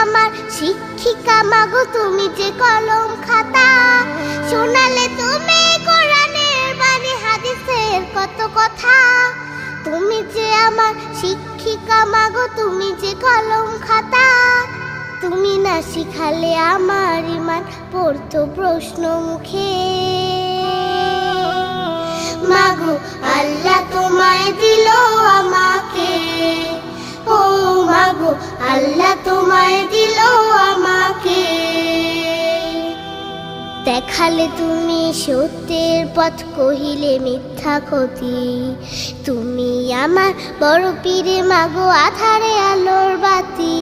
আমার শিক্ষিকা মাগো, তুমি যে কলম খাতা, শোনালে তুমি কোরআনের বাণী, হাদিসের কত কথা। তুমি যে আমার শিক্ষিকা মাগো, তুমি যে কলম খাতা, তুমি না শিখালে আমার ইমান পড়তো প্রশ্ন মুখে। মাগো আল্লাহ তোমায় দিল আমাকে, ও মাগো আল্লাহ তোমায় দিল আমাকে। দেখালে তুমি সত্যের পথ, কহিলে মিথ্যা ক্ষতি। তুমি আমার বড় পীরে মাগো, আধারে আলোর বাতি।